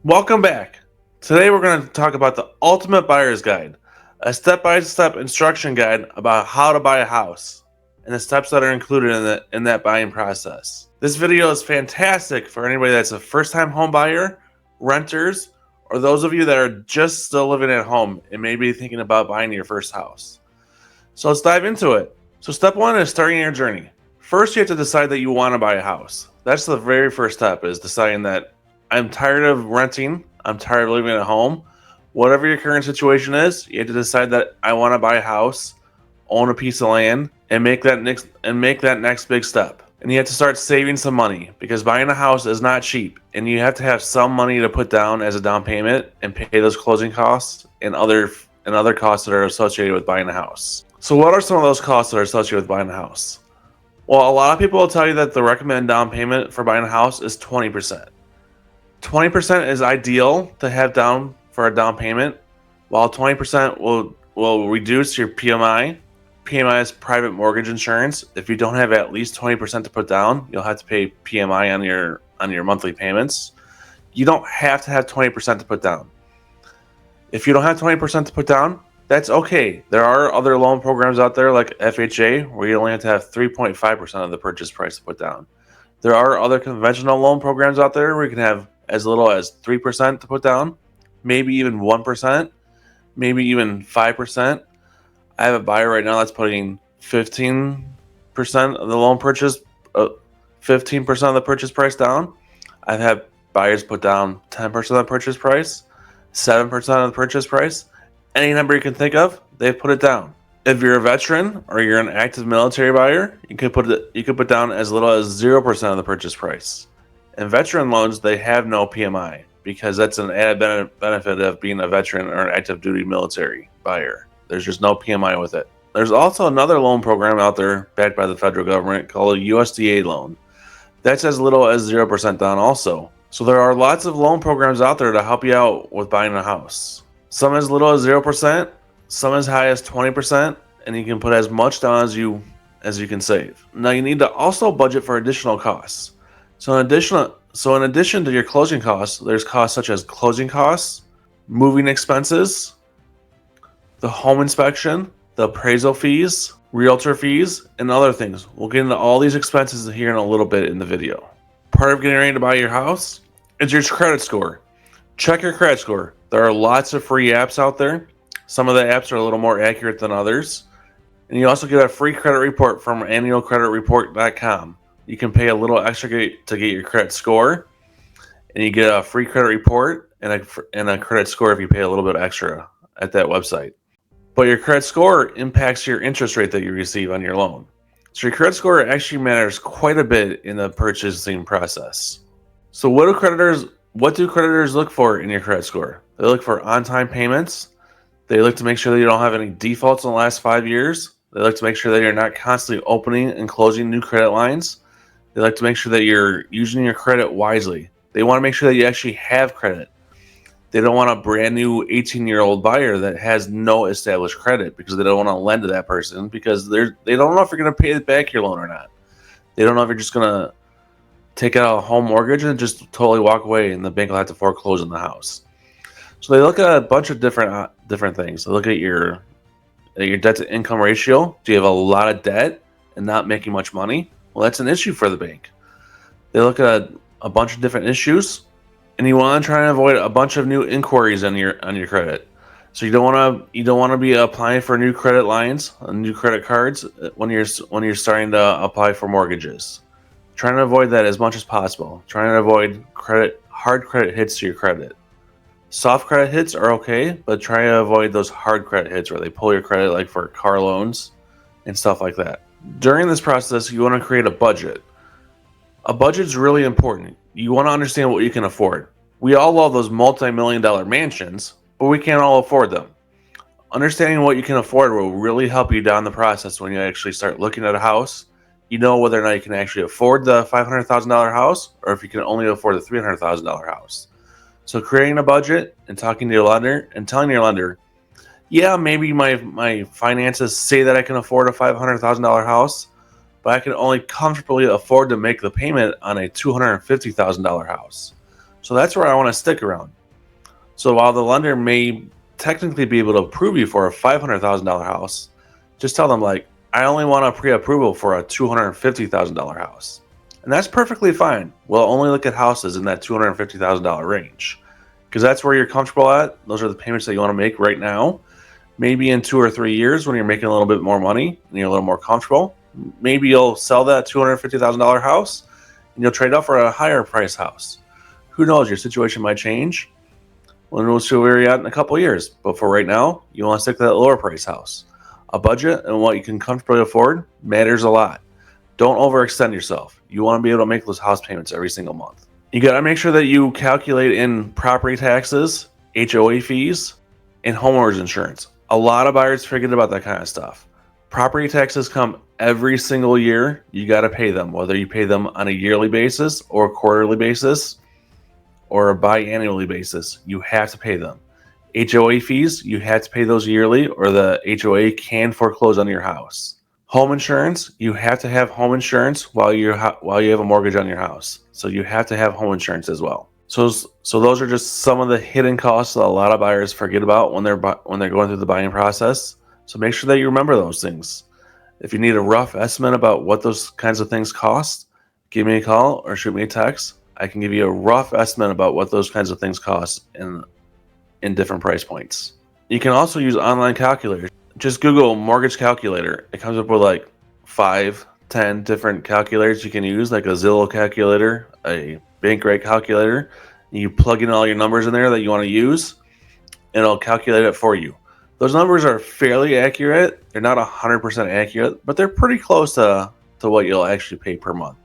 Welcome back. Today we're going to talk about the ultimate buyer's guide, a step-by-step instruction guide about how to buy a house and the steps that are included in that buying process. This video is fantastic for anybody that's a first-time home buyer, renters, or those of you that are just still living at home and maybe thinking about buying your first house. So let's dive into it. So step one is starting your journey. First, you have to decide that you want to buy a house. That's the very first step, is deciding that I'm tired of renting. I'm tired of living at home. Whatever your current situation is, you have to decide that I want to buy a house, own a piece of land, and make that next big step. And you have to start saving some money, because buying a house is not cheap, and you have to have some money to put down as a down payment and pay those closing costs and other costs that are associated with buying a house. So what are some of those costs that are associated with buying a house? Well, a lot of people will tell you that the recommended down payment for buying a house is 20%. 20% is ideal to have down for a down payment, while 20% will reduce your PMI. PMI is private mortgage insurance. If you don't have at least 20% to put down, you'll have to pay PMI on your monthly payments. You don't have to have 20% to put down. If you don't have 20% to put down, that's okay. There are other loan programs out there like FHA where you only have to have 3.5% of the purchase price to put down. There are other conventional loan programs out there where you can have as little as 3% to put down, maybe even 1%, maybe even 5%. I have a buyer right now that's putting 15% of the loan purchase, 15% of the purchase price down. I've had buyers put down 10% of the purchase price, 7% of the purchase price. Any number you can think of, they've put it down. If you're a veteran or you're an active military buyer, you could put down as little as 0% of the purchase price. In veteran loans, they have no PMI because that's an added benefit of being a veteran or an active duty military buyer. There's just no PMI with it. There's also another loan program out there backed by the federal government called a USDA loan. That's as little as 0% down also. So there are lots of loan programs out there to help you out with buying a house. Some as little as 0%, some as high as 20%, and you can put as much down as you can save. Now you need to also budget for additional costs. So in addition to your closing costs, there's costs such as closing costs, moving expenses, the home inspection, the appraisal fees, realtor fees, and other things. We'll get into all these expenses here in a little bit in the video. Part of getting ready to buy your house is your credit score. Check your credit score. There are lots of free apps out there. Some of the apps are a little more accurate than others. And you also get a free credit report from annualcreditreport.com. You can pay a little extra to get your credit score, and you get a free credit report and a credit score if you pay a little bit extra at that website. But your credit score impacts your interest rate that you receive on your loan. So your credit score actually matters quite a bit in the purchasing process. So what do creditors look for in your credit score? They look for on-time payments. They look to make sure that you don't have any defaults in the last 5 years. They look to make sure that you're not constantly opening and closing new credit lines. They like to make sure that you're using your credit wisely. They want to make sure that you actually have credit. They don't want a brand new 18-year-old buyer that has no established credit, because they don't want to lend to that person because they don't know if you're going to pay back your loan or not. They don't know if you're just going to take out a home mortgage and just totally walk away and the bank will have to foreclose on the house. So they look at a bunch of different things. They look at your debt to income ratio. Do you have a lot of debt and not making much money? Well, that's an issue for the bank. They look at a bunch of different issues, and you want to try and avoid a bunch of new inquiries on your credit. So you don't want to be applying for new credit lines, new credit cards when you're starting to apply for mortgages. Trying to avoid that as much as possible. Trying to avoid hard credit hits to your credit. Soft credit hits are okay, but try to avoid those hard credit hits where they pull your credit, like for car loans and stuff like that. During this process, you want to create a budget. A budget is really important. You want to understand what you can afford. We all love those multi-million-dollar mansions, but we can't all afford them. Understanding what you can afford will really help you down the process when you actually start looking at a house. You know whether or not you can actually afford the $500,000 house, or if you can only afford the $300,000 house. So creating a budget and talking to your lender and telling your lender, yeah, maybe my finances say that I can afford a $500,000 house, but I can only comfortably afford to make the payment on a $250,000 house. So that's where I want to stick around. So while the lender may technically be able to approve you for a $500,000 house, just tell them, like, I only want a pre-approval for a $250,000 house. And that's perfectly fine. We'll only look at houses in that $250,000 range, because that's where you're comfortable at. Those are the payments that you want to make right now. Maybe in 2 or 3 years when you're making a little bit more money and you're a little more comfortable, maybe you'll sell that $250,000 house and you'll trade up for a higher price house. Who knows? Your situation might change. We'll see where you're at in a couple of years. But for right now, you want to stick to that lower price house. A budget and what you can comfortably afford matters a lot. Don't overextend yourself. You want to be able to make those house payments every single month. You got to make sure that you calculate in property taxes, HOA fees, and homeowners insurance. A lot of buyers forget about that kind of stuff. Property taxes come every single year. You got to pay them, whether you pay them on a yearly basis or a quarterly basis or a biannually basis. You have to pay them. HOA fees, you have to pay those yearly, or the HOA can foreclose on your house. Home insurance, you have to have home insurance while you have a mortgage on your house. So you have to have home insurance as well. So those are just some of the hidden costs that a lot of buyers forget about when they're going through the buying process. So make sure that you remember those things. If you need a rough estimate about what those kinds of things cost, give me a call or shoot me a text. I can give you a rough estimate about what those kinds of things cost in different price points. You can also use online calculators. Just Google mortgage calculator. It comes up with like 5-10 different calculators you can use, like a Zillow calculator, a bank rate calculator. You plug in all your numbers in there that you want to use, and it'll calculate it for you. Those numbers are fairly accurate. They're not 100% accurate, but they're pretty close to what you'll actually pay per month.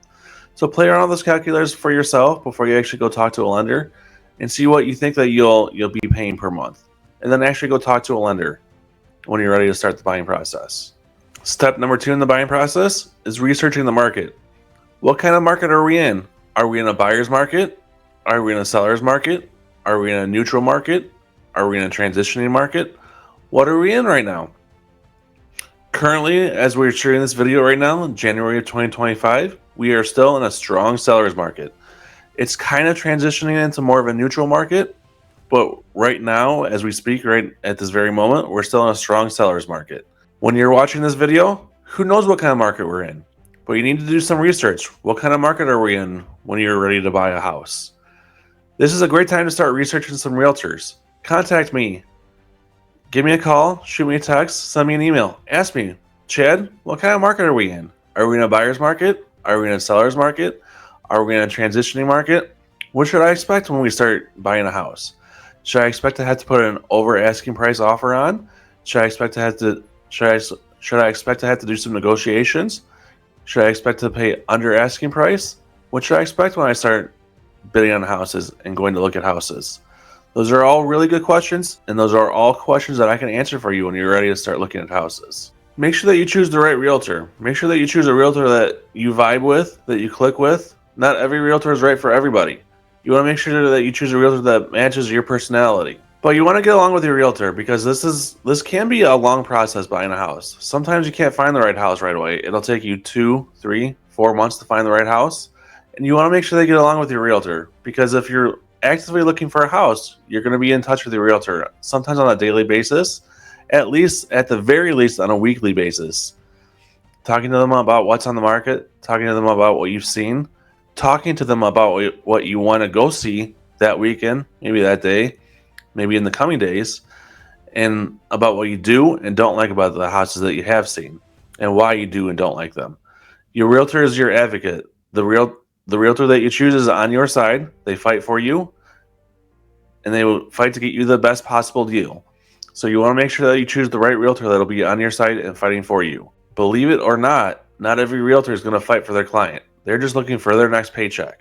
So play around with those calculators for yourself before you actually go talk to a lender, and see what you think that you'll be paying per month. And then actually go talk to a lender when you're ready to start the buying process. Step number 2 in the buying process is researching the market. What kind of market are we in? Are we in a buyer's market? Are we in a seller's market? Are we in a neutral market? Are we in a transitioning market? What are we in right now? Currently, as we're shooting this video right now, in January of 2025, we are still in a strong seller's market. It's kind of transitioning into more of a neutral market, but right now, as we speak, right at this very moment, we're still in a strong seller's market. When you're watching this video, who knows what kind of market we're in? But you need to do some research. What kind of market are we in when you're ready to buy a house? This is a great time to start researching some realtors. Contact me. Give me a call, shoot me a text, send me an email. Ask me, Chad, what kind of market are we in? Are we in a buyer's market? Are we in a seller's market? Are we in a transitioning market? What should I expect when we start buying a house? Should I expect to have to put an over asking price offer on? Should I expect to have to do some negotiations? Should I expect to pay under asking price? What should I expect when I start bidding on houses and going to look at houses? Those are all really good questions, and those are all questions that I can answer for you when you're ready to start looking at houses. Make sure that you choose the right realtor. Make sure that you choose a realtor that you vibe with, that you click with. Not every realtor is right for everybody. You want to make sure that you choose a realtor that matches your personality. But you want to get along with your realtor, because this can be a long process buying a house. Sometimes you can't find the right house right away. It'll take you 2, 3, 4 months to find the right house. And you want to make sure they get along with your realtor, because if you're actively looking for a house, you're going to be in touch with your realtor, sometimes on a daily basis, at the very least on a weekly basis. Talking to them about what's on the market, talking to them about what you've seen, talking to them about what you want to go see that weekend, maybe that day, maybe in the coming days, and about what you do and don't like about the houses that you have seen, and why you do and don't like them. Your realtor is your advocate. The realtor that you choose is on your side. They fight for you, and they will fight to get you the best possible deal. So you want to make sure that you choose the right realtor that'll be on your side and fighting for you. Believe it or not every realtor is going to fight for their client. They're just looking for their next paycheck.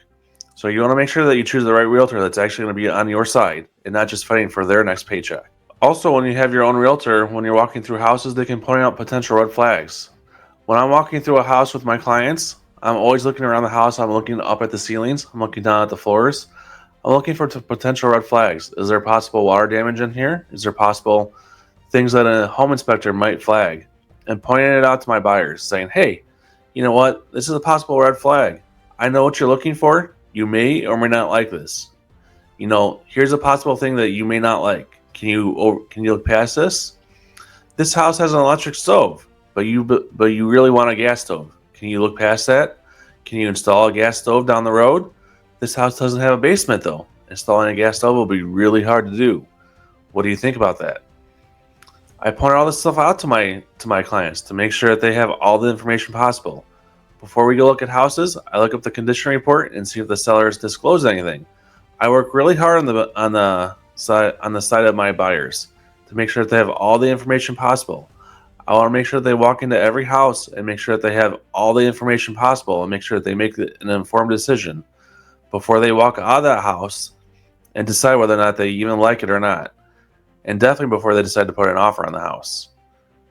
So you want to make sure that you choose the right realtor that's actually going to be on your side and not just fighting for their next paycheck. Also, when you have your own realtor, when you're walking through houses, they can point out potential red flags. When I'm walking through a house with my clients, I'm always looking around the house. I'm looking up at the ceilings. I'm looking down at the floors. I'm looking for potential red flags. Is there possible water damage in here? Is there possible things that a home inspector might flag? And pointing it out to my buyers, saying, hey, you know what? This is a possible red flag. I know what you're looking for. You may or may not like this. Here's a possible thing that you may not like. Can you look past this? This house has an electric stove, but you really want a gas stove. Can you look past that? Can you install a gas stove down the road? This house doesn't have a basement though. Installing a gas stove will be really hard to do. What do you think about that? I point all this stuff out to my clients to make sure that they have all the information possible. Before we go look at houses, I look up the condition report and see if the seller has disclosed anything. I work really hard on the side of my buyers to make sure that they have all the information possible. I want to make sure that they walk into every house and make sure that they have all the information possible and make sure that they make an informed decision before they walk out of that house and decide whether or not they even like it or not. And definitely before they decide to put an offer on the house.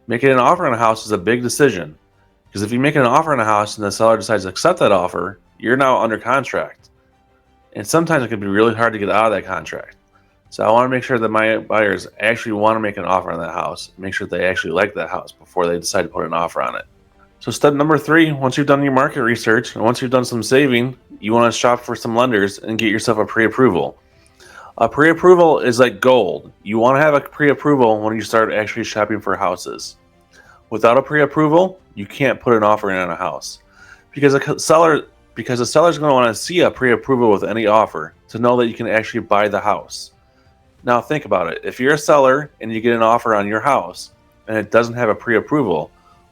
Making an offer on a house is a big decision, because if you make an offer on a house and the seller decides to accept that offer, you're now under contract. And sometimes it can be really hard to get out of that contract. So I want to make sure that my buyers actually want to make an offer on that house, make sure that they actually like that house before they decide to put an offer on it. So step number 3, once you've done your market research and once you've done some saving, you want to shop for some lenders and get yourself a pre-approval. A pre-approval is like gold. You want to have a pre-approval when you start actually shopping for houses. Without a pre-approval, you can't put an offer in on a house, because the seller's going to want to see a pre-approval with any offer to know that you can actually buy the house. Now think about it. If you're a seller and you get an offer on your house and it doesn't have a pre-approval,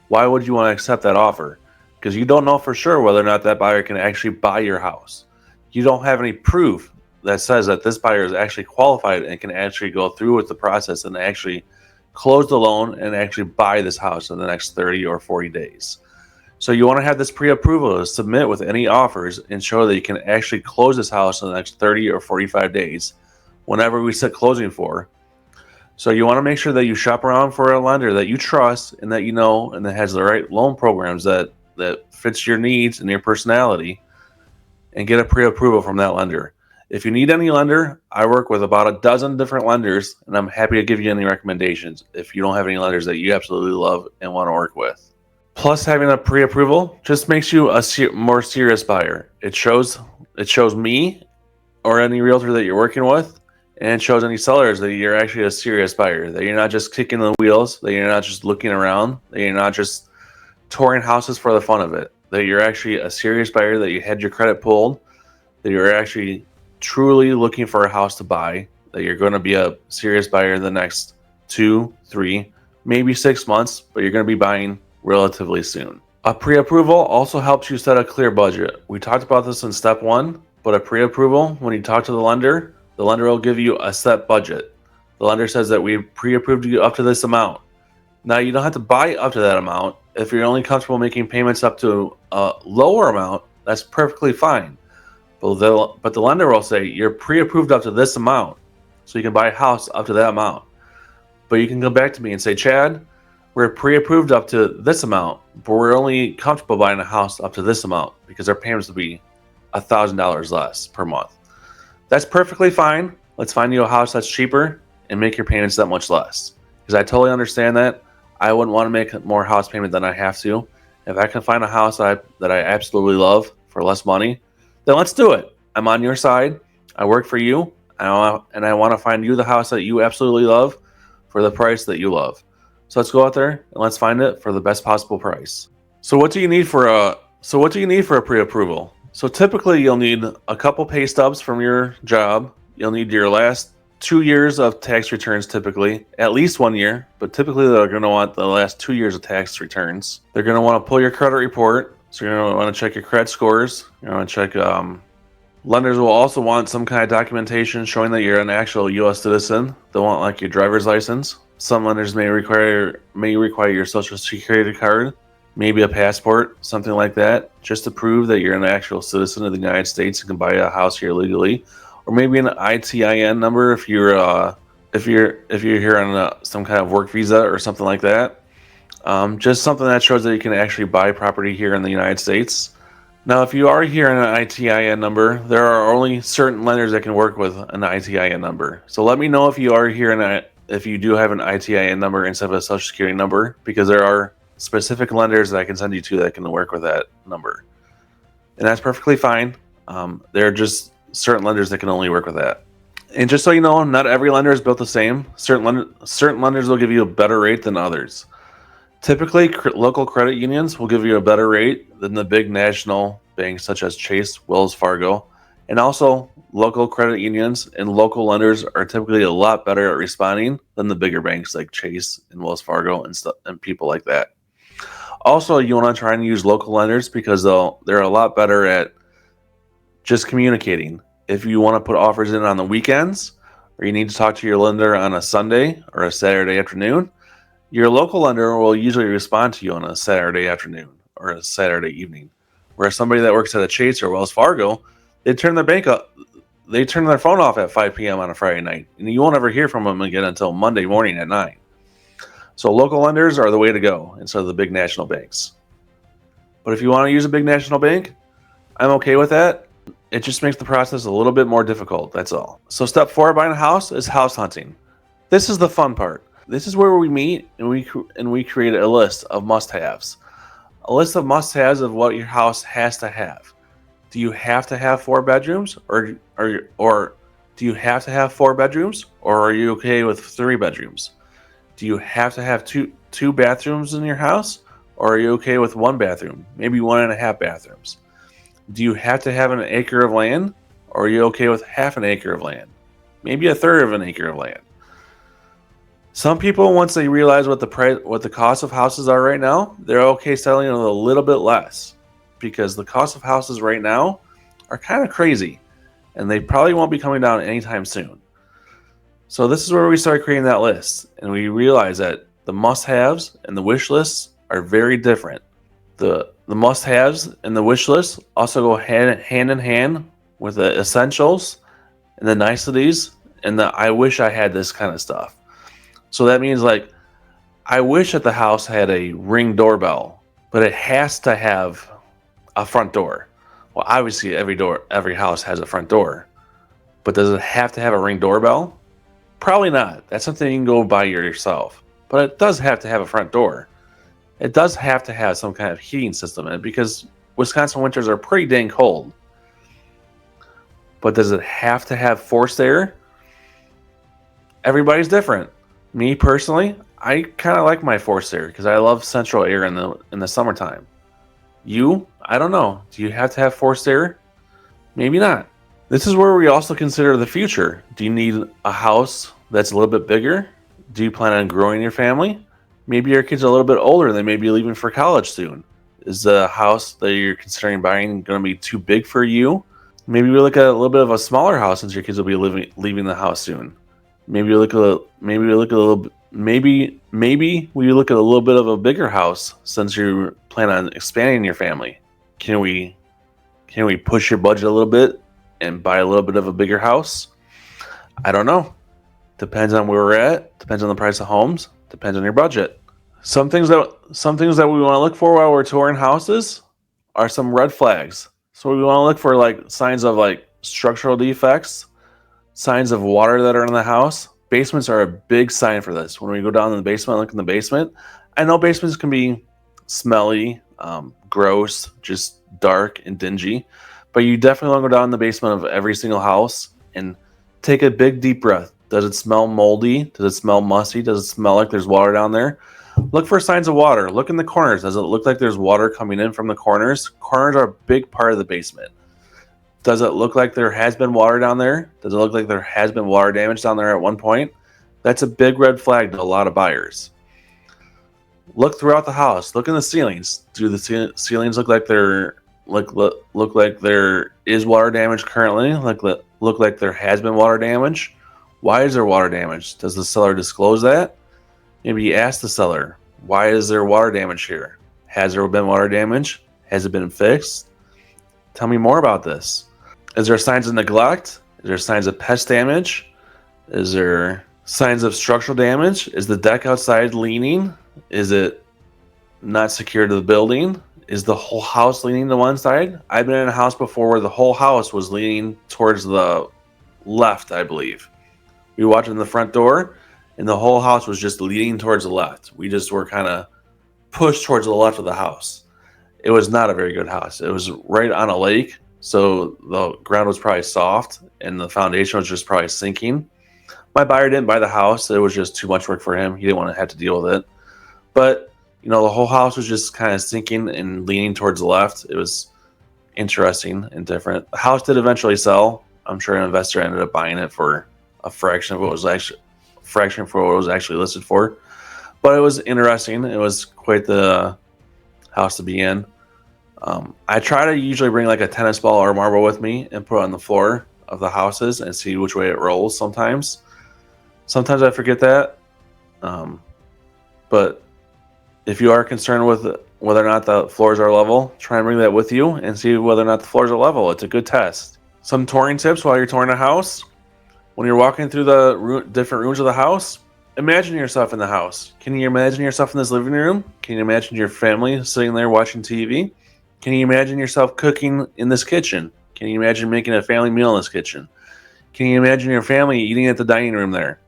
why would you want to accept that offer? Because you don't know for sure whether or not that buyer can actually buy your house. You don't have any proof that says that this buyer is actually qualified and can actually go through with the process and actually close the loan and actually buy this house in the next 30 or 40 days. So you want to have this pre-approval to submit with any offers and show that you can actually close this house in the next 30 or 45 days whenever we set closing for. So you want to make sure that you shop around for a lender that you trust and that you know and that has the right loan programs that fits your needs and your personality, and get a pre-approval from that lender. If you need any lender, I work with about a dozen different lenders, and I'm happy to give you any recommendations if you don't have any lenders that you absolutely love and want to work with. Plus, having a pre-approval just makes you a more serious buyer. It shows me or any realtor that you're working with, and it shows any sellers that you're actually a serious buyer, that you're not just kicking the wheels, that you're not just looking around, that you're not just touring houses for the fun of it, that you're actually a serious buyer, that you had your credit pulled, that you're actually truly looking for a house to buy, that you're going to be a serious buyer in the next 2, 3, maybe 6 months, but you're going to be buying relatively soon. A pre-approval also helps you set a clear budget. We talked about this in step 1, but a pre-approval, when you talk to the lender will give you a set budget. The lender says that we pre-approved you up to this amount. Now, you don't have to buy up to that amount. If you're only comfortable making payments up to a lower amount, that's perfectly fine. But the lender will say, you're pre-approved up to this amount, so you can buy a house up to that amount. But you can come back to me and say, Chad, we're pre-approved up to this amount, but we're only comfortable buying a house up to this amount because our payments will be $1,000 less per month. That's perfectly fine. Let's find you a house that's cheaper and make your payments that much less. Because I totally understand that. I wouldn't want to make more house payment than I have to. If I can find a house that I absolutely love for less money, then let's do it. I'm on your side. I work for you, and I want to find you the house that you absolutely love for the price that you love. So let's go out there and let's find it for the best possible price. So what do you need for a pre-approval? So typically you'll need a couple pay stubs from your job. You'll need your last 2 years of tax returns, typically at least 1 year, but typically they're going to want the last 2 years of tax returns. They're going to want to pull your credit report. So you're going to want to check your credit scores. You're going to check. Lenders will also want some kind of documentation showing that you're an actual U.S. citizen. They'll want like your driver's license. Some lenders may require your social security card, maybe a passport, something like that, just to prove that you're an actual citizen of the United States and can buy a house here legally, or maybe an ITIN number if you're here on some kind of work visa or something like that. Just something that shows that you can actually buy property here in the United States. Now, if you are here on an ITIN number, there are only certain lenders that can work with an ITIN number. So let me know if you are here if you do have an ITIN number instead of a social security number, because there are specific lenders that I can send you to that can work with that number. And that's perfectly fine. There are just certain lenders that can only work with that. And just so you know, not every lender is built the same. Certain lenders will give you a better rate than others. Typically, local credit unions will give you a better rate than the big national banks such as Chase, Wells Fargo, and also local credit unions and local lenders are typically a lot better at responding than the bigger banks like Chase and Wells Fargo and people like that. Also, you want to try and use local lenders because they're a lot better at just communicating. If you want to put offers in on the weekends, or you need to talk to your lender on a Sunday or a Saturday afternoon, your local lender will usually respond to you on a Saturday afternoon or a Saturday evening. Whereas somebody that works at a Chase or Wells Fargo, they turn their phone off at 5 p.m. on a Friday night, and you won't ever hear from them again until Monday morning at 9. So local lenders are the way to go instead of the big national banks. But if you want to use a big national bank, I'm okay with that. It just makes the process a little bit more difficult, that's all. So step 4 of buying a house is house hunting. This is the fun part. This is where we meet and we create a list of must-haves. A list of must-haves of what your house has to have. Do you have to have 4 bedrooms or do you have to have 4 bedrooms, or are you okay with 3 bedrooms? Do you have to have two bathrooms in your house, or are you okay with 1 bathroom, maybe 1.5 bathrooms? Do you have to have an acre of land, or are you okay with half an acre of land, maybe a third of an acre of land? Some people, once they realize what the cost of houses are right now, they're okay selling it a little bit less, because the cost of houses right now are kind of crazy, and they probably won't be coming down anytime soon. So this is where we start creating that list, and we realize that the must-haves and the wish lists are very different. The must-haves and the wish lists also go hand in hand with the essentials and the niceties and the I wish I had this kind of stuff. So that means, like, I wish that the house had a Ring doorbell, but it has to have a front door. Well, obviously every house has a front door, but does it have to have a Ring doorbell? Probably not. That's something you can go buy yourself. But it does have to have a front door. It does have to have some kind of heating system in it, because Wisconsin winters are pretty dang cold. But does it have to have forced air? Everybody's different. Me personally, I kind of like my forced air because I love central air in the summertime. You? I don't know. Do you have to have forced air? Maybe not. This is where we also consider the future. Do you need a house that's a little bit bigger? Do you plan on growing your family? Maybe your kids are a little bit older. They may be leaving for college soon. Is the house that you're considering buying going to be too big for you? Maybe we look at a little bit of a smaller house since your kids will be leaving the house soon. Maybe we look at a little bit of a bigger house since you plan on expanding your family. Can we push your budget a little bit and buy a little bit of a bigger house? I don't know. Depends on where we're at. Depends on the price of homes. Depends on your budget. Some things that we want to look for while we're touring houses are some red flags. So we want to look for like signs of like structural defects, signs of water that are in the house. Basements are a big sign for this. When we go down in the basement, look in the basement. I know basements can be smelly, gross, just dark and dingy, but you definitely want to go down in the basement of every single house and take a big deep breath. Does it smell moldy? Does it smell musty? Does it smell like there's water down there? Look for signs of water. Look in the corners. Does it look like there's water coming in from the corners? Corners are a big part of the basement. Does it look like there has been water down there? Does it look like there has been water damage down there at one point? That's a big red flag to a lot of buyers. Look throughout the house. Look in the ceilings. Do the ceilings look like look like there is water damage currently? Look like there has been water damage? Why is there water damage? Does the seller disclose that? Maybe you ask the seller, why is there water damage here? Has there been water damage? Has it been fixed? Tell me more about this. Is there signs of neglect? Is there signs of pest damage? Is there signs of structural damage? Is the deck outside leaning? Is it not secure to the building? Is the whole house leaning to one side? I've been in a house before where the whole house was leaning towards the left, I believe. We walked in the front door, and the whole house was just leaning towards the left. We just were kind of pushed towards the left of the house. It was not a very good house. It was right on a lake, so the ground was probably soft and the foundation was just probably sinking. My buyer didn't buy the house. It was just too much work for him. He didn't want to have to deal with it. But, the whole house was just kind of sinking and leaning towards the left. It was interesting and different. The house did eventually sell. I'm sure an investor ended up buying it for a fraction for what it was actually listed for. But it was interesting. It was quite the house to be in. I try to usually bring like a tennis ball or marble with me and put it on the floor of the houses and see which way it rolls sometimes. Sometimes I forget that. But if you are concerned with whether or not the floors are level, try and bring that with you and see whether or not the floors are level. It's a good test. Some touring tips while you're touring a house. When you're walking through the different rooms of the house, imagine yourself in the house. Can you imagine yourself in this living room? Can you imagine your family sitting there watching TV? Can you imagine yourself cooking in this kitchen? Can you imagine making a family meal in this kitchen? Can you imagine your family eating at the dining room there?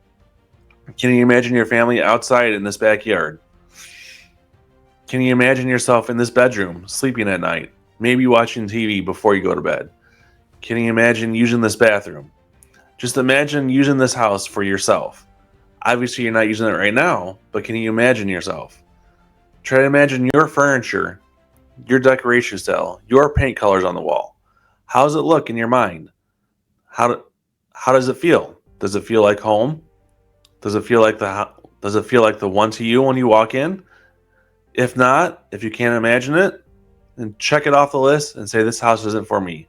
Can you imagine your family outside in this backyard? Can you imagine yourself in this bedroom, sleeping at night, maybe watching TV before you go to bed? Can you imagine using this bathroom? Just imagine using this house for yourself. Obviously, you're not using it right now, but can you imagine yourself? Try to imagine your furniture, your decoration style, your paint colors on the wall. How does it look in your mind? How does it feel? Does it feel like home? Does it feel like the one to you when you walk in? If not, if you can't imagine it, then check it off the list and say this house isn't for me.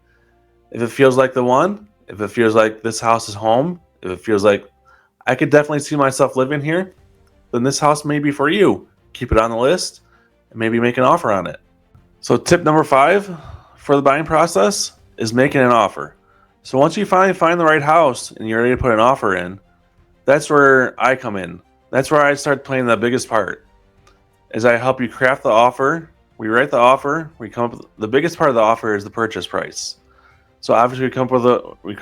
If it feels like the one, if it feels like this house is home, if it feels like I could definitely see myself living here, then this house may be for you. Keep it on the list and maybe make an offer on it. So tip number 5 for the buying process is making an offer. So once you finally find the right house and you're ready to put an offer in, that's where I come in. That's where I start playing the biggest part. Is I help you craft the offer. We write the offer. The biggest part of the offer is the purchase price. So obviously we come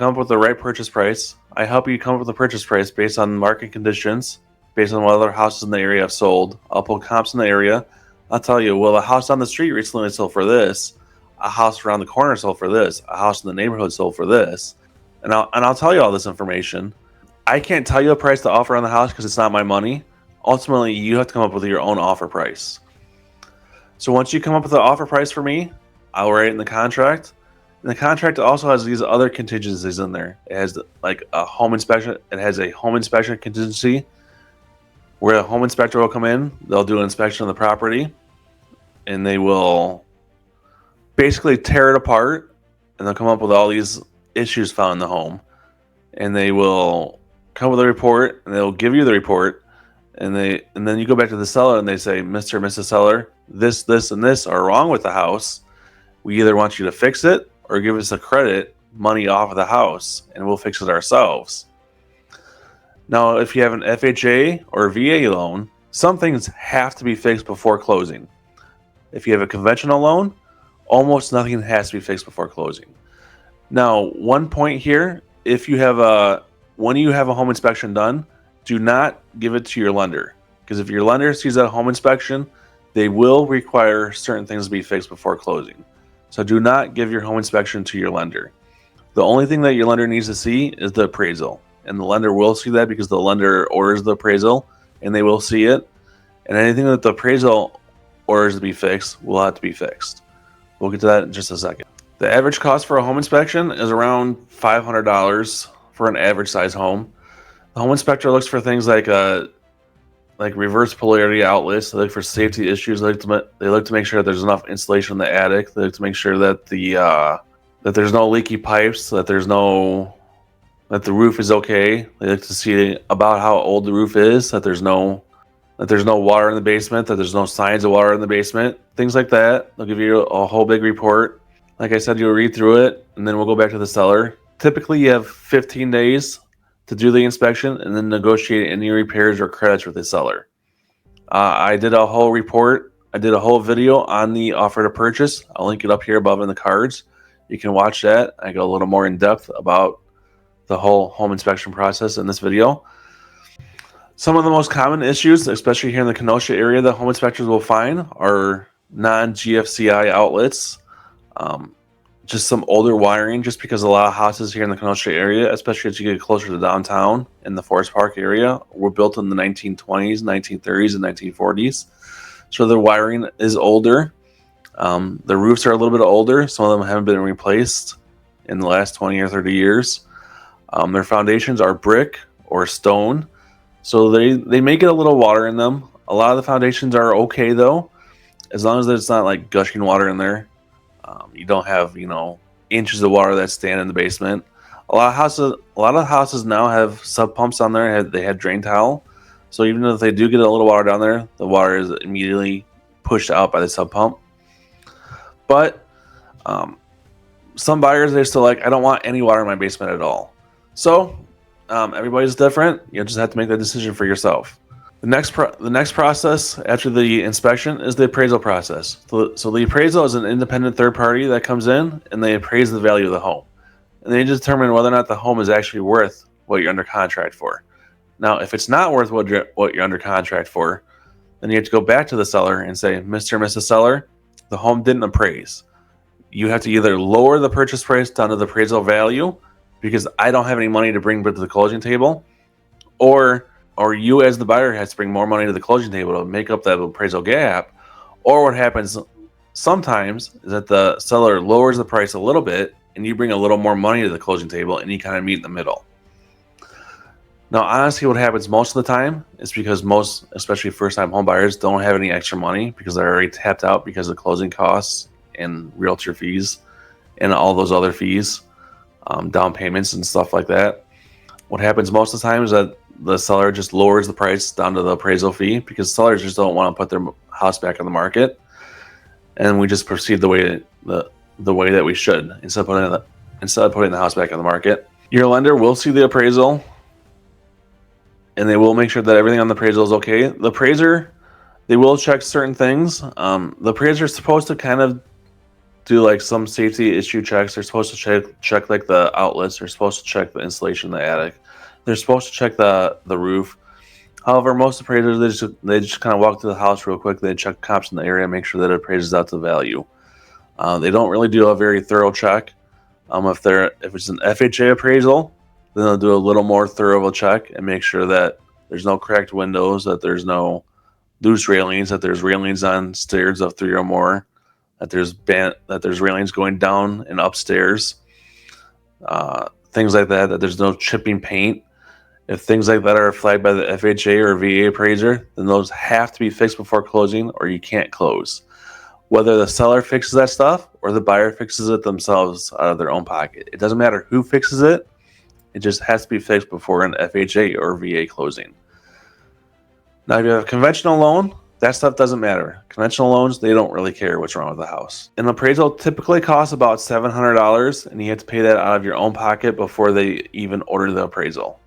up with the right purchase price. I help you come up with a purchase price based on market conditions, based on what other houses in the area have sold. I'll pull comps in the area. I'll tell you, well, a house on the street recently sold for this. A house around the corner sold for this. A house in the neighborhood sold for this. And I'll tell you all this information. I can't tell you a price to offer on the house because it's not my money. Ultimately, you have to come up with your own offer price. So once you come up with the offer price for me, I'll write it in the contract. And the contract also has these other contingencies in there. It has like a home inspection. It has a home inspection contingency where a home inspector will come in. They'll do an inspection of the property, and they will basically tear it apart, and they'll come up with all these issues found in the home. And they will come with a report, and they'll give you the report. And then you go back to the seller and they say, Mr. and Mrs. Seller, this, and this are wrong with the house. We either want you to fix it or give us a credit money off of the house and we'll fix it ourselves. Now, if you have an FHA or VA loan, some things have to be fixed before closing. If you have a conventional loan, almost nothing has to be fixed before closing. Now, one point here, when you have a home inspection done, do not give it to your lender, because if your lender sees that home inspection, they will require certain things to be fixed before closing. So do not give your home inspection to your lender. The only thing that your lender needs to see is the appraisal, and the lender will see that because the lender orders the appraisal and they will see it. And anything that the appraisal orders to be fixed will have to be fixed. We'll get to that in just a second. The average cost for a home inspection is around $500 for an average size home. The home inspector looks for things like reverse polarity outlets. They look for safety issues. They look to make sure that there's enough insulation in the attic. They look to make sure that that there's no leaky pipes, that the roof is okay. They look to see about how old the roof is, that there's no water in the basement, that there's no signs of water in the basement, things like that. They'll give you a whole big report. Like I said, you'll read through it, and then we'll go back to the seller. Typically, you have 15 days to do the inspection and then negotiate any repairs or credits with the seller. I did a whole report. I did a whole video on the offer to purchase. I'll link it up here above in the cards. You can watch that. I go a little more in depth about the whole home inspection process in this video. Some of the most common issues, especially here in the Kenosha area, that home inspectors will find are non-GFCI outlets. just some older wiring, just because a lot of houses here in the Kenosha area, especially as you get closer to downtown in the Forest Park area, were built in the 1920s, 1930s, and 1940s. So the wiring is older. The roofs are a little bit older. Some of them haven't been replaced in the last 20 or 30 years. Their foundations are brick or stone. So they may get a little water in them. A lot of the foundations are okay though, as long as it's not like gushing water in there. You don't have, inches of water that stand in the basement. A lot of houses now have sub pumps on there. They have drain tile, so even if they do get a little water down there, the water is immediately pushed out by the sub pump. But some buyers, they're still like, I don't want any water in my basement at all. So everybody's different. You just have to make that decision for yourself. The next process after the inspection is the appraisal process. So the appraisal is an independent third party that comes in and they appraise the value of the home. And they determine whether or not the home is actually worth what you're under contract for. Now, if it's not worth what you're under contract for, then you have to go back to the seller and say, Mr. and Mrs. Seller, the home didn't appraise. You have to either lower the purchase price down to the appraisal value because I don't have any money to bring to the closing table, or you as the buyer has to bring more money to the closing table to make up that appraisal gap. Or what happens sometimes is that the seller lowers the price a little bit and you bring a little more money to the closing table and you kind of meet in the middle. Now, honestly, what happens most of the time is because most, especially first-time home buyers, don't have any extra money because they're already tapped out because of closing costs and realtor fees and all those other fees, down payments and stuff like that. What happens most of the time is that the seller just lowers the price down to the appraisal fee because sellers just don't want to put their house back on the market, and we just proceed the way that we should instead of putting the house back on the market. Your lender will see the appraisal, and they will make sure that everything on the appraisal is okay. The appraiser, they will check certain things. The appraiser is supposed to kind of do like some safety issue checks. They're supposed to check like the outlets. They're supposed to check the insulation in the attic. They're supposed to check the roof. However, most appraisers, they just kind of walk through the house real quick. They check comps in the area, make sure that it appraises out to value. They don't really do a very thorough check. If it's an FHA appraisal, then they'll do a little more thorough of a check and make sure that there's no cracked windows, that there's no loose railings, that there's railings on stairs of 3 or more, that there's railings going down and upstairs, things like that. That there's no chipping paint. If things like that are flagged by the FHA or VA appraiser, then those have to be fixed before closing, or you can't close. Whether the seller fixes that stuff or the buyer fixes it themselves out of their own pocket, it doesn't matter who fixes it. It just has to be fixed before an FHA or VA closing. Now, if you have a conventional loan, that stuff doesn't matter. Conventional loans, they don't really care what's wrong with the house. An appraisal typically costs about $700, and you have to pay that out of your own pocket before they even order the appraisal.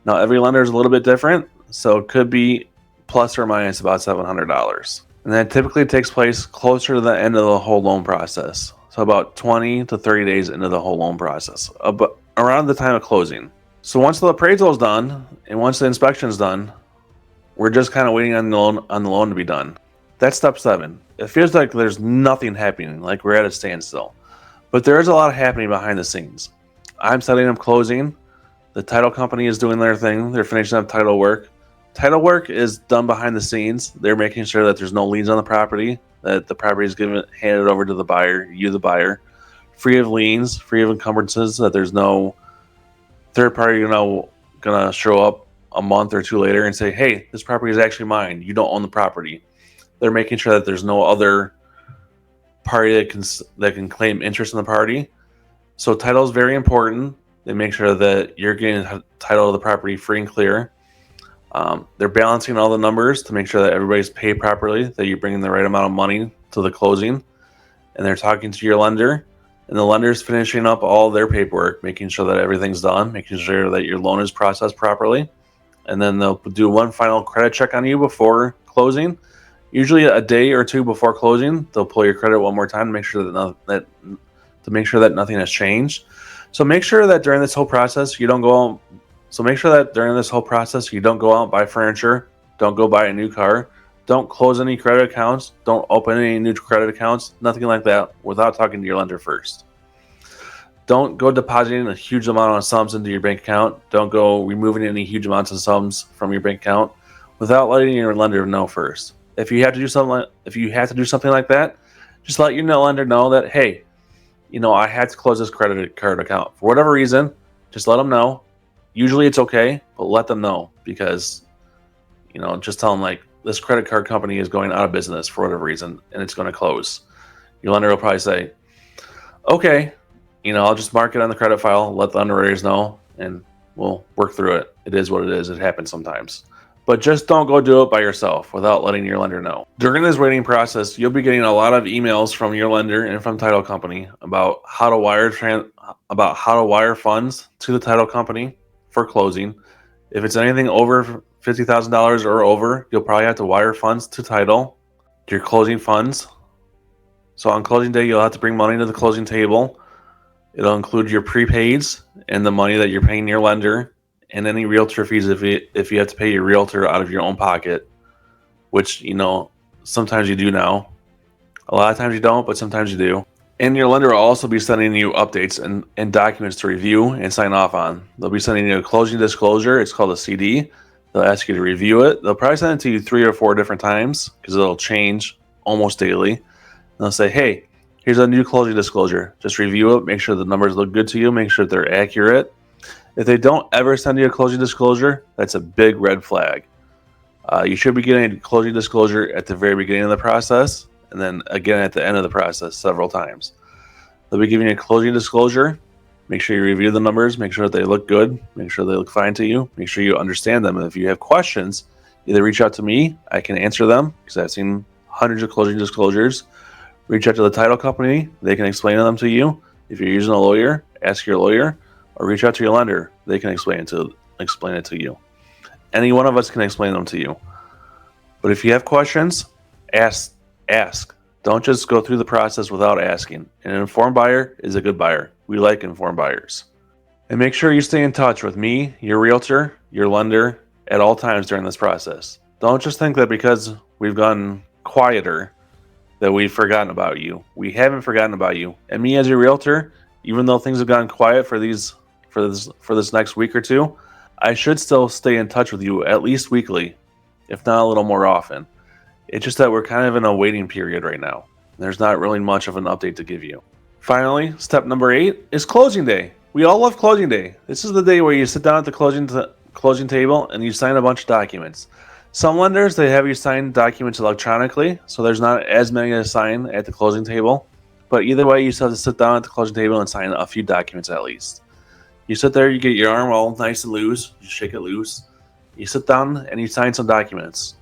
Now, every lender is a little bit different, so it could be plus or minus about $700. And that typically takes place closer to the end of the whole loan process. So about 20 to 30 days into the whole loan process, around the time of closing. So once the appraisal is done and once the inspection is done, we're just kind of waiting on the loan to be done. That's step 7. It feels like there's nothing happening, like we're at a standstill. But there is a lot happening behind the scenes. I'm setting up closing. The title company is doing their thing. They're finishing up title work. Title work is done behind the scenes. They're making sure that there's no liens on the property, that the property is handed over to the buyer, you the buyer, free of liens, free of encumbrances, that there's no third party gonna show up a month or two later and say, hey, this property is actually mine. You don't own the property. They're making sure that there's no other party that can claim interest in the property. So title is very important. They make sure that you're getting title of the property free and clear. They're balancing all the numbers to make sure that everybody's paid properly, that you're bringing the right amount of money to the closing. And they're talking to your lender, and the lender's finishing up all their paperwork, making sure that everything's done, making sure that your loan is processed properly. And then they'll do one final credit check on you before closing. Usually a day or two before closing, they'll pull your credit one more time to make sure that nothing has changed. So make sure that during this whole process you don't go out. So make sure that during this whole process you don't go out and buy furniture, don't go buy a new car, don't close any credit accounts, don't open any new credit accounts, nothing like that without talking to your lender first. Don't go depositing a huge amount of sums into your bank account. Don't go removing any huge amounts of sums from your bank account without letting your lender know first. If you have to do something like that, just let your lender know that, hey, I had to close this credit card account for whatever reason. Just let them know. Usually it's okay, but let them know, because just tell them, like, this credit card company is going out of business for whatever reason and it's going to close. Your lender will probably say, okay, I'll just mark it on the credit file, let the underwriters know, and we'll work through it. It is what it is. It happens sometimes. But just don't go do it by yourself without letting your lender know. During this waiting process, you'll be getting a lot of emails from your lender and from title company about how to wire funds to the title company for closing. If it's anything over $50,000 or over, you'll probably have to wire funds to title, your closing funds. So on closing day, you'll have to bring money to the closing table. It'll include your prepaids and the money that you're paying your lender, and any realtor fees if you have to pay your realtor out of your own pocket, which sometimes you do now. A lot of times you don't, but sometimes you do. And your lender will also be sending you updates and documents to review and sign off on. They'll be sending you a closing disclosure. It's called a CD. They'll ask you to review it. They'll probably send it to you 3 or 4 different times because it'll change almost daily. And they'll say, hey, here's a new closing disclosure. Just review it. Make sure the numbers look good to you. Make sure they're accurate. If they don't ever send you a closing disclosure, that's a big red flag. You should be getting a closing disclosure at the very beginning of the process, and then again at the end of the process several times. They'll be giving you a closing disclosure. Make sure you review the numbers. Make sure that they look good. Make sure they look fine to you. Make sure you understand them. And if you have questions, either reach out to me. I can answer them because I've seen hundreds of closing disclosures. Reach out to the title company. They can explain them to you. If you're using a lawyer, ask your lawyer, or reach out to your lender. They can explain it to you. Any one of us can explain them to you. But if you have questions, ask. Don't just go through the process without asking. An informed buyer is a good buyer. We like informed buyers. And make sure you stay in touch with me, your realtor, your lender, at all times during this process. Don't just think that because we've gotten quieter that we've forgotten about you. We haven't forgotten about you. And me as your realtor, even though things have gotten quiet for this next week or two, I should still stay in touch with you at least weekly, if not a little more often. It's just that we're kind of in a waiting period right now. There's not really much of an update to give you. Finally, step number 8 is closing day. We all love closing day. This is the day where you sit down at the closing table and you sign a bunch of documents. Some lenders, they have you sign documents electronically, so there's not as many to sign at the closing table. But either way, you still have to sit down at the closing table and sign a few documents at least. You sit there, you get your arm all nice and loose, you shake it loose. You sit down and you sign some documents.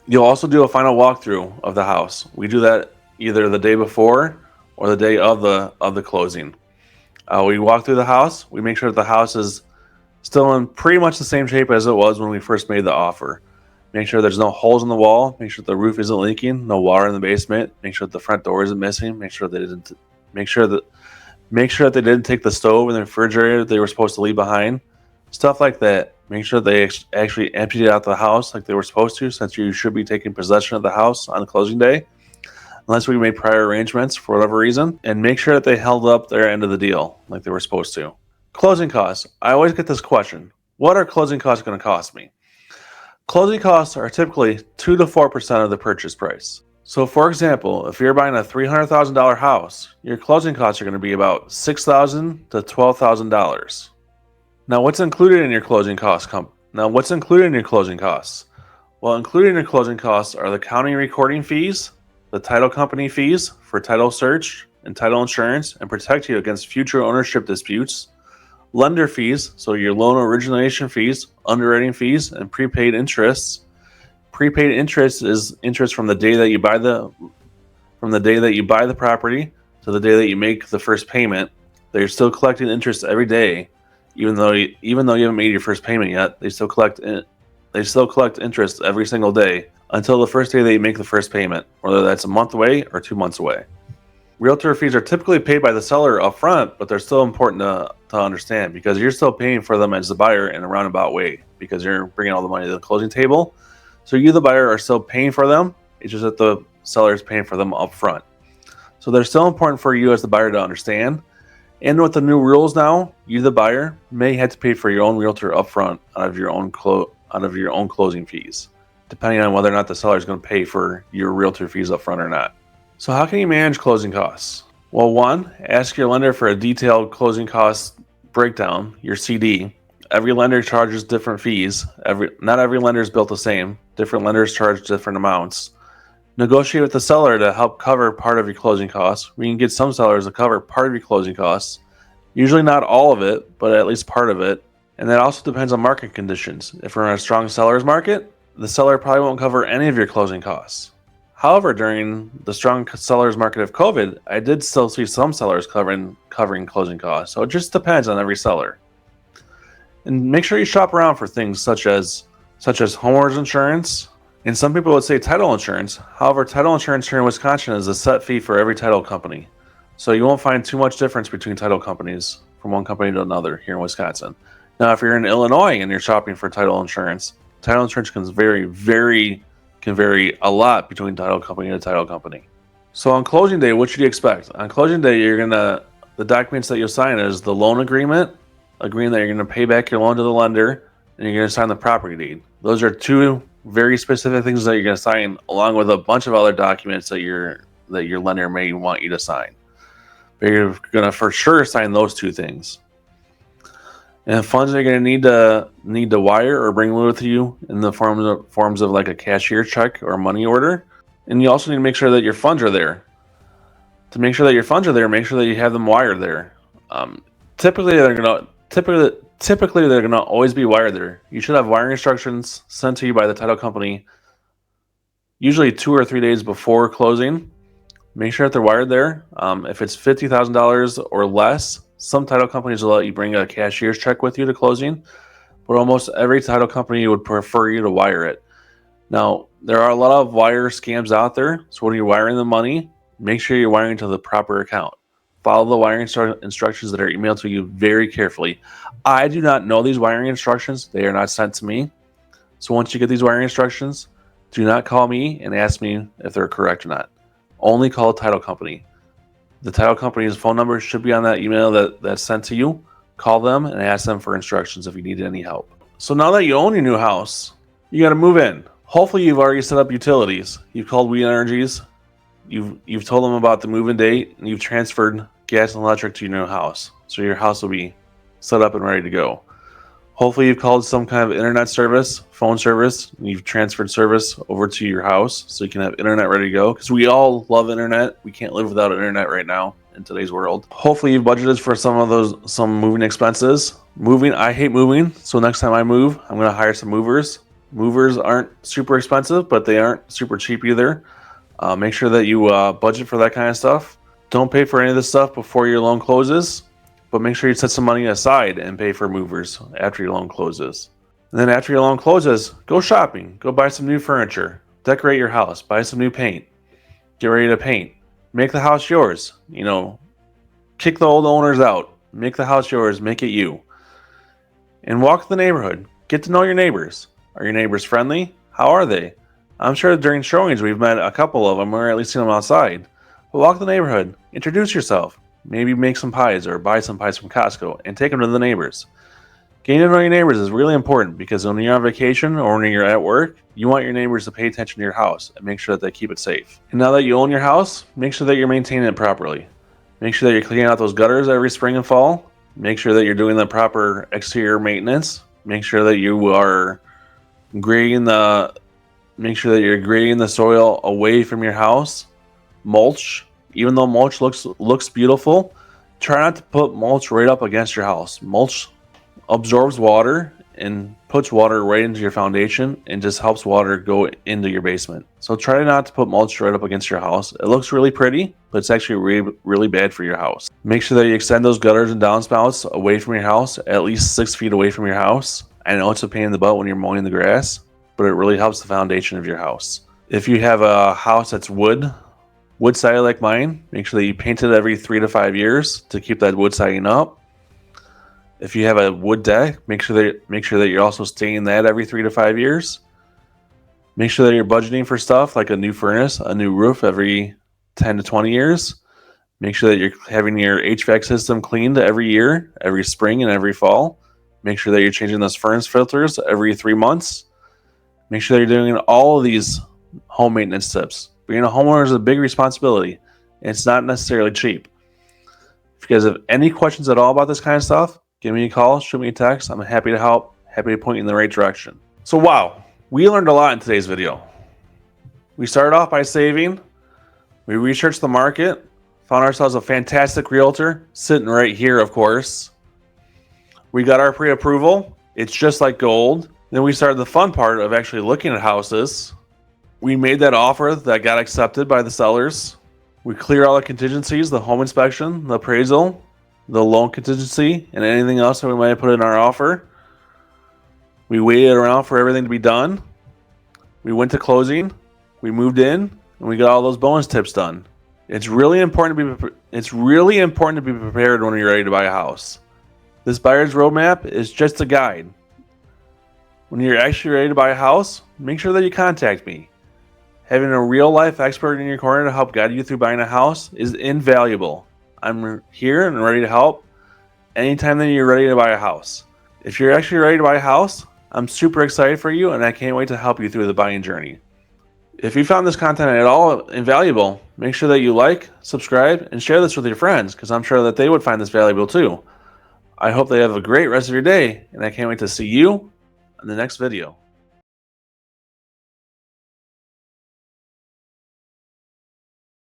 You'll also do a final walkthrough of the house. We do that either the day before or the day of the closing. We walk through the house. We make sure that the house is still in pretty much the same shape as it was when we first made the offer. Make sure there's no holes in the wall. Make sure the roof isn't leaking. No water in the basement. Make sure that the front door isn't missing. Make sure that they didn't take the stove and the refrigerator they were supposed to leave behind. Stuff like that. Make sure they actually emptied out the house like they were supposed to, since you should be taking possession of the house on the closing day, unless we made prior arrangements for whatever reason. And make sure that they held up their end of the deal like they were supposed to. Closing costs. I always get this question. What are closing costs going to cost me? Closing costs are typically 2 to 4% of the purchase price. So for example, if you're buying a $300,000 house, your closing costs are going to be about $6,000 to $12,000. Now, what's included in your closing costs? Well, included in your closing costs are the county recording fees, the title company fees for title search and title insurance and protect you against future ownership disputes, lender fees, so your loan origination fees, underwriting fees, and prepaid interests. Prepaid interest is interest from the day that you buy the property to the day that you make the first payment. They're still collecting interest every day. Even though you haven't made your first payment yet, they still collect interest every single day until the first day that you make the first payment, whether that's a month away or 2 months away. Realtor fees are typically paid by the seller up front, but they're still important to understand because you're still paying for them as the buyer in a roundabout way because you're bringing all the money to the closing table. So you, the buyer, are still paying for them. It's just that the seller is paying for them up front. So they're still important for you as the buyer to understand. And with the new rules now, you, the buyer, may have to pay for your own realtor upfront out of your own closing fees, depending on whether or not the seller is going to pay for your realtor fees upfront or not. So how can you manage closing costs? Well, one, ask your lender for a detailed closing cost breakdown, your CD. Every lender charges different fees. Not every lender is built the same. Different lenders charge different amounts. Negotiate with the seller to help cover part of your closing costs. We can get some sellers to cover part of your closing costs. Usually not all of it, but at least part of it. And that also depends on market conditions. If we're in a strong seller's market, the seller probably won't cover any of your closing costs. However, during the strong seller's market of COVID, I did still see some sellers covering closing costs. So it just depends on every seller. And make sure you shop around for things such as homeowners insurance. And some people would say title insurance. However, title insurance here in Wisconsin is a set fee for every title company. So you won't find too much difference between title companies from one company to another here in Wisconsin. Now, if you're in Illinois and you're shopping for title insurance can vary a lot between title company to title company. So on closing day, what should you expect? On closing day, the documents that you'll sign is the loan agreement, agreeing that you're going to pay back your loan to the lender, and you're going to sign the property deed. Those are two very specific things that you're going to sign, along with a bunch of other documents that your lender may want you to sign. But you're going to for sure sign those two things. And funds are going to need to wire or bring with you in the forms of like a cashier check or a money order. And you also need to make sure that your funds are there. To make sure that your funds are there, make sure that you have them wired there. Typically they're gonna always be wired there. You should have wiring instructions sent to you by the title company, usually 2 or 3 days before closing. Make sure that they're wired there. If it's $50,000 or less, some title companies will let you bring a cashier's check with you to closing, but almost every title company would prefer you to wire it. Now, there are a lot of wire scams out there, so when you're wiring the money, make sure you're wiring to the proper account. Follow the wiring instructions that are emailed to you very carefully. I do not know these wiring instructions. They are not sent to me. So once you get these wiring instructions, do not call me and ask me if they're correct or not. Only call a title company. The title company's phone number should be on that email that's sent to you. Call them and ask them for instructions if you need any help. So now that you own your new house, you got to move in. Hopefully you've already set up utilities. You've called We Energies. You've told them about the move-in date, and you've transferred gas and electric to your new house. So your house will be set up and ready to go. Hopefully you've called some kind of internet service, phone service, and you've transferred service over to your house so you can have internet ready to go. Because we all love internet. We can't live without internet right now in today's world. Hopefully you've budgeted for some moving expenses. I hate moving, so next time I move, I'm going to hire some movers. Movers aren't super expensive, but they aren't super cheap either. Make sure that you budget for that kind of stuff. Don't pay for any of this stuff before your loan closes, but make sure you set some money aside and pay for movers after your loan closes. And then after your loan closes, go shopping. Go buy some new furniture. Decorate your house. Buy some new paint. Get ready to paint. Make the house yours. Kick the old owners out. Make the house yours. Make it you. And walk the neighborhood. Get to know your neighbors. Are your neighbors friendly? How are they? I'm sure during showings we've met a couple of them or at least seen them outside. But walk the neighborhood. Introduce yourself. Maybe make some pies or buy some pies from Costco and take them to the neighbors. Getting to know your neighbors is really important because when you're on vacation or when you're at work, you want your neighbors to pay attention to your house and make sure that they keep it safe. And now that you own your house, make sure that you're maintaining it properly. Make sure that you're cleaning out those gutters every spring and fall. Make sure that you're doing the proper exterior maintenance. Make sure that you're grading the soil away from your house. Mulch. Even though mulch looks beautiful, try not to put mulch right up against your house. Mulch absorbs water and puts water right into your foundation and just helps water go into your basement. So try not to put mulch right up against your house. It looks really pretty, but it's actually really, really bad for your house. Make sure that you extend those gutters and downspouts away from your house, at least 6 feet away from your house. I know it's a pain in the butt when you're mowing the grass, but it really helps the foundation of your house. If you have a house that's wood siding like mine, make sure that you paint it every 3 to 5 years to keep that wood siding up. If you have a wood deck, make sure that you're also staining that every 3 to 5 years. Make sure that you're budgeting for stuff like a new furnace, a new roof every 10 to 20 years. Make sure that you're having your HVAC system cleaned every year, every spring and every fall. Make sure that you're changing those furnace filters every 3 months. Make sure that you're doing all of these home maintenance tips. Being a homeowner is a big responsibility, and it's not necessarily cheap. If you guys have any questions at all about this kind of stuff, give me a call, shoot me a text. I'm happy to help, happy to point you in the right direction. So wow, we learned a lot in today's video. We started off by saving. We researched the market, found ourselves a fantastic realtor sitting right here, of course. We got our pre-approval. It's just like gold. Then we started the fun part of actually looking at houses. We made that offer that got accepted by the sellers. We clear all the contingencies, the home inspection, the appraisal, the loan contingency, and anything else that we might have put in our offer. We waited around for everything to be done. We went to closing. We moved in, and we got all those bonus tips done. It's really important to be prepared when you're ready to buy a house. This buyer's roadmap is just a guide. When you're actually ready to buy a house, make sure that you contact me. Having a real-life expert in your corner to help guide you through buying a house is invaluable. I'm here and ready to help anytime that you're ready to buy a house. If you're actually ready to buy a house, I'm super excited for you, and I can't wait to help you through the buying journey. If you found this content at all invaluable, make sure that you like, subscribe, and share this with your friends, because I'm sure that they would find this valuable too. I hope they have a great rest of your day, and I can't wait to see you in the next video.